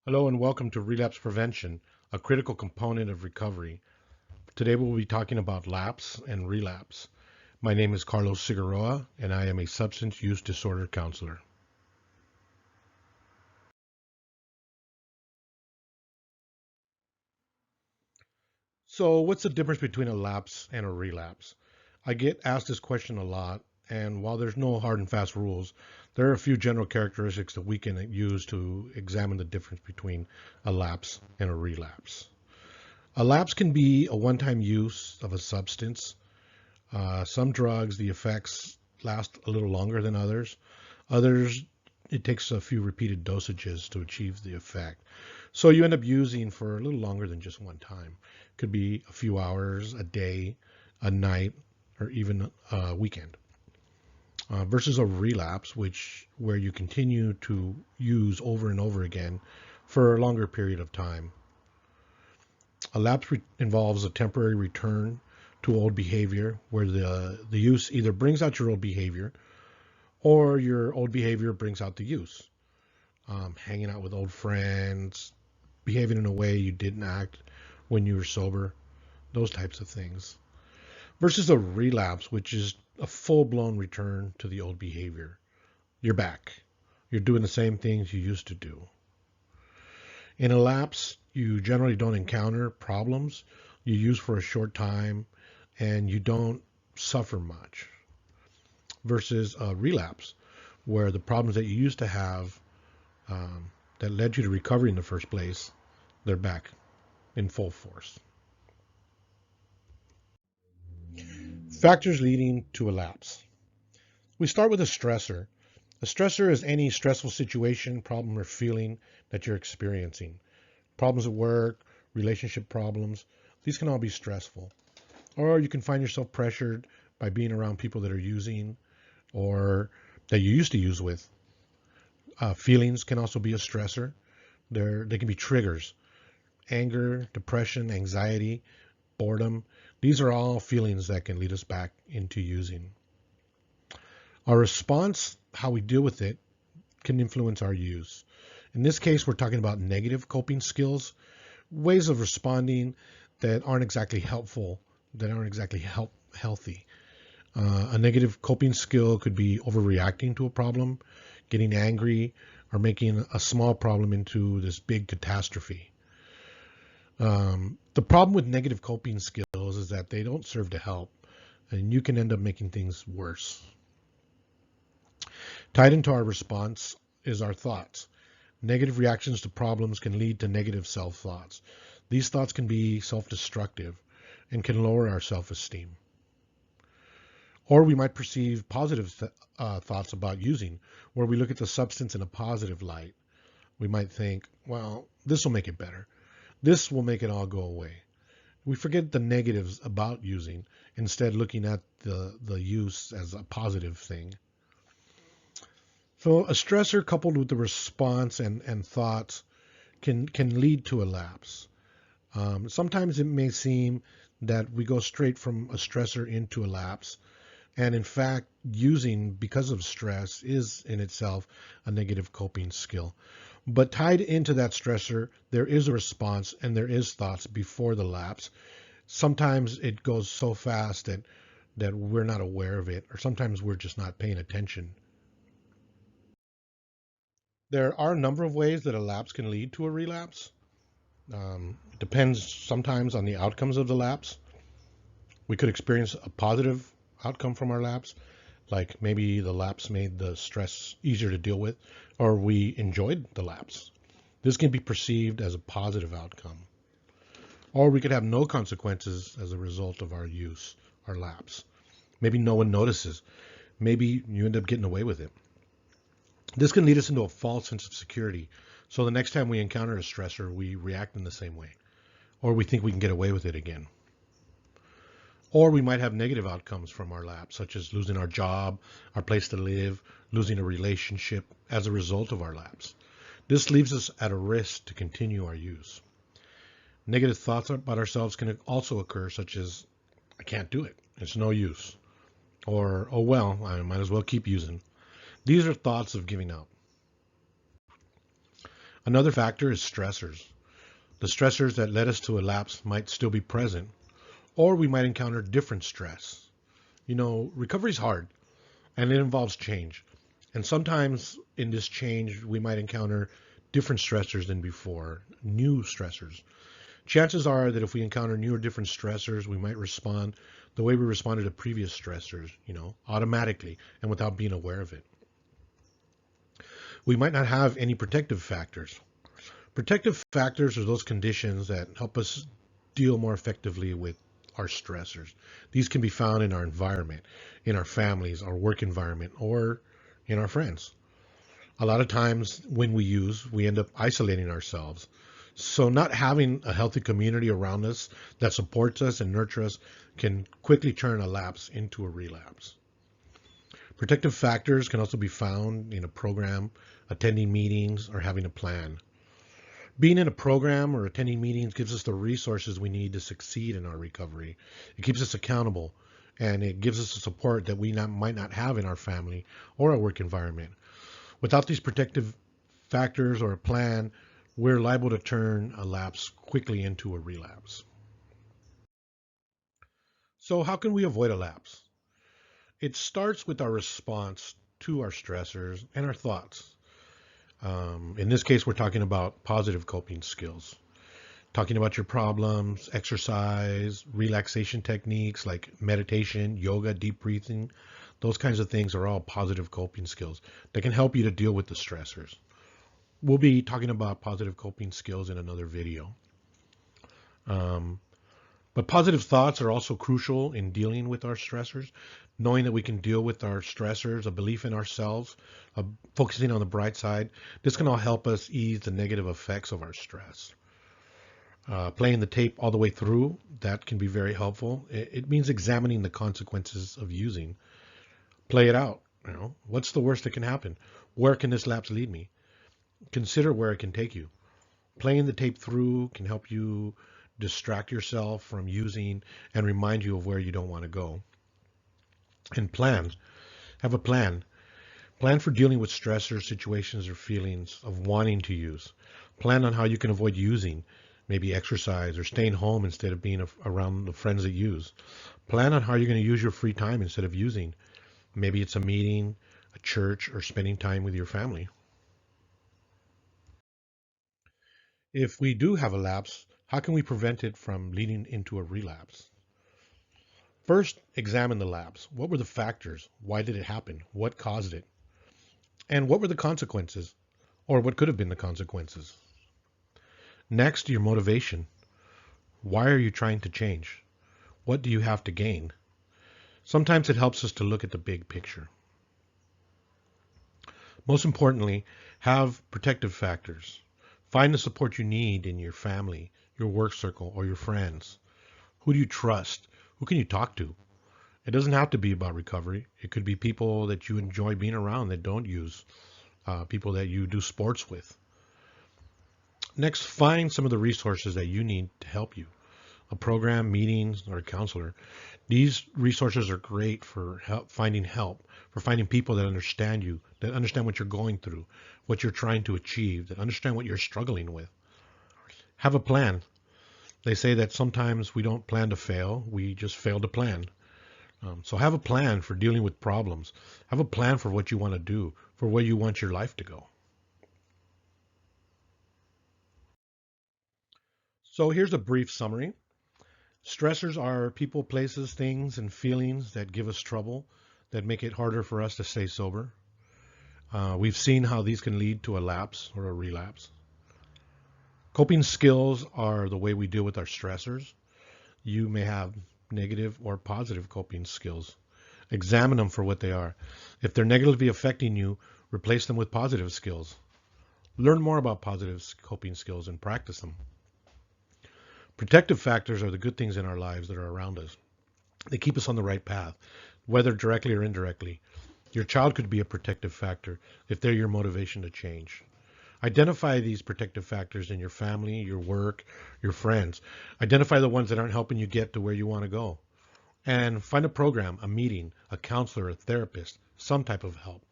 Hello and welcome to Relapse Prevention, a critical component of recovery. Today we'll be talking about lapse and relapse. My name is Carlos Sigarroa and I am a substance use disorder counselor. So what's the difference between a lapse and a relapse? I get asked this question a lot, and while there's no hard and fast rules, there are a few general characteristics that we can use to examine the difference between a lapse and a relapse. A lapse can be a one-time use of a substance. Some drugs, the effects last a little longer than others. Others, it takes a few repeated dosages to achieve the effect. So you end up using for a little longer than just one time. Could be a few hours, a day, a night, or even a weekend. Versus a relapse, where you continue to use over and over again for a longer period of time. A lapse involves a temporary return to old behavior where the use either brings out your old behavior or your old behavior brings out the use. Hanging out with old friends, behaving in a way you didn't act when you were sober, those types of things. Versus a relapse, which is a full-blown return to the old behavior. You're back. You're doing the same things you used to do. In a lapse, you generally don't encounter problems. You use for a short time and you don't suffer much. Versus a relapse, where the problems that you used to have that led you to recovery in the first place, they're back in full force. Factors leading to a lapse. We start with a stressor. A stressor is any stressful situation, problem, or feeling that you're experiencing. Problems at work, relationship problems, these can all be stressful. Or you can find yourself pressured by being around people that are using or that you used to use with. Feelings can also be a stressor. They can be triggers. Anger, depression, anxiety, boredom. These are all feelings that can lead us back into using. Our response, how we deal with it, can influence our use. In this case, we're talking about negative coping skills, ways of responding that aren't exactly helpful, that aren't exactly healthy. A negative coping skill could be overreacting to a problem, getting angry, or making a small problem into this big catastrophe. The problem with negative coping skills is that they don't serve to help, and you can end up making things worse. Tied into our response is our thoughts. Negative reactions to problems can lead to negative self-thoughts. These thoughts can be self-destructive and can lower our self-esteem. Or we might perceive positive thoughts about using, where we look at the substance in a positive light. We might think, well, this will make it better. This will make it all go away. We forget the negatives about using, instead looking at the use as a positive thing. So a stressor coupled with the response and thoughts can lead to a lapse. Sometimes it may seem that we go straight from a stressor into a lapse. And in fact, using because of stress is in itself a negative coping skill. But tied into that stressor, there is a response and there is thoughts before the lapse. Sometimes it goes so fast that we're not aware of it, or sometimes we're just not paying attention. There are a number of ways that a lapse can lead to a relapse. It depends sometimes on the outcomes of the lapse. We could experience a positive outcome from our lapse, like maybe the lapse made the stress easier to deal with, or we enjoyed the lapse. This can be perceived as a positive outcome. Or we could have no consequences as a result of our use, our lapse. Maybe no one notices. Maybe you end up getting away with it. This can lead us into a false sense of security. So the next time we encounter a stressor, we react in the same way, or we think we can get away with it again. Or we might have negative outcomes from our lapse, such as losing our job, our place to live, losing a relationship as a result of our lapse. This leaves us at a risk to continue our use. Negative thoughts about ourselves can also occur, such as, I can't do it, it's no use. Or, oh well, I might as well keep using. These are thoughts of giving up. Another factor is stressors. The stressors that led us to a lapse might still be present, or we might encounter different stress. Recovery is hard and it involves change. And sometimes in this change, we might encounter different stressors than before, new stressors. Chances are that if we encounter new or different stressors, we might respond the way we responded to previous stressors, automatically and without being aware of it. We might not have any protective factors. Protective factors are those conditions that help us deal more effectively with our stressors. These can be found in our environment, in our families, our work environment, or in our friends. A lot of times when we end up isolating ourselves. So not having a healthy community around us that supports us and nurtures us can quickly turn a lapse into a relapse. Protective factors can also be found in a program, attending meetings, or having a plan. Being in a program or attending meetings gives us the resources we need to succeed in our recovery. It keeps us accountable, and it gives us the support that we might not have in our family or our work environment. Without these protective factors or a plan, we're liable to turn a lapse quickly into a relapse. So how can we avoid a lapse? It starts with our response to our stressors and our thoughts. In this case, we're talking about positive coping skills, talking about your problems, exercise, relaxation techniques like meditation, yoga, deep breathing. Those kinds of things are all positive coping skills that can help you to deal with the stressors. We'll be talking about positive coping skills in another video. But positive thoughts are also crucial in dealing with our stressors, knowing that we can deal with our stressors, a belief in ourselves, focusing on the bright side. This can all help us ease the negative effects of our stress. Playing the tape all the way through, that can be very helpful. It means examining the consequences of using. Play it out. What's the worst that can happen? Where can this lapse lead me? Consider where it can take you. Playing the tape through can help you distract yourself from using and remind you of where you don't want to go. And plan. Have a plan. Plan for dealing with stressors, situations, or feelings of wanting to use. Plan on how you can avoid using, maybe exercise or staying home instead of being around the friends that use. Plan on how you're going to use your free time instead of using. Maybe it's a meeting, a church, or spending time with your family. If we do have a lapse, how can we prevent it from leading into a relapse? First, examine the lapse. What were the factors? Why did it happen? What caused it? And what were the consequences? Or what could have been the consequences? Next, your motivation. Why are you trying to change? What do you have to gain? Sometimes it helps us to look at the big picture. Most importantly, have protective factors. Find the support you need in your family, your work circle, or your friends. Who do you trust? Who can you talk to? It doesn't have to be about recovery. It could be people that you enjoy being around that don't use, people that you do sports with. Next, find some of the resources that you need to help you. A program, meetings, or a counselor. These resources are great for finding help, for finding people that understand you, that understand what you're going through, what you're trying to achieve, that understand what you're struggling with. Have a plan. They say that sometimes we don't plan to fail, we just fail to plan. So have a plan for dealing with problems. Have a plan for what you want to do, for where you want your life to go. So here's a brief summary. Stressors are people, places, things, and feelings that give us trouble, that make it harder for us to stay sober. We've seen how these can lead to a lapse or a relapse. Coping skills are the way we deal with our stressors. You may have negative or positive coping skills. Examine them for what they are. If they're negatively affecting you, replace them with positive skills. Learn more about positive coping skills and practice them. Protective factors are the good things in our lives that are around us. They keep us on the right path, whether directly or indirectly. Your child could be a protective factor if they're your motivation to change. Identify these protective factors in your family, your work, your friends. Identify the ones that aren't helping you get to where you want to go. And find a program, a meeting, a counselor, a therapist, some type of help.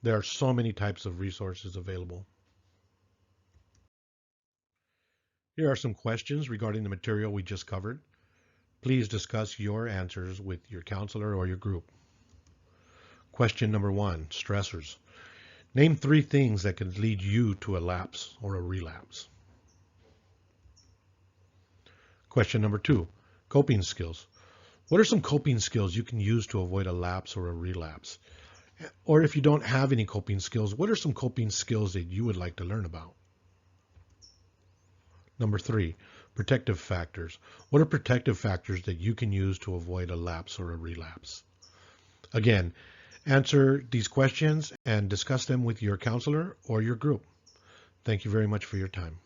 There are so many types of resources available. Here are some questions regarding the material we just covered. Please discuss your answers with your counselor or your group. Question number 1, stressors. Name 3 things that could lead you to a lapse or a relapse. Question number 2, coping skills. What are some coping skills you can use to avoid a lapse or a relapse? Or if you don't have any coping skills, what are some coping skills that you would like to learn about? Number 3, protective factors. What are protective factors that you can use to avoid a lapse or a relapse? Again, answer these questions and discuss them with your counselor or your group. Thank you very much for your time.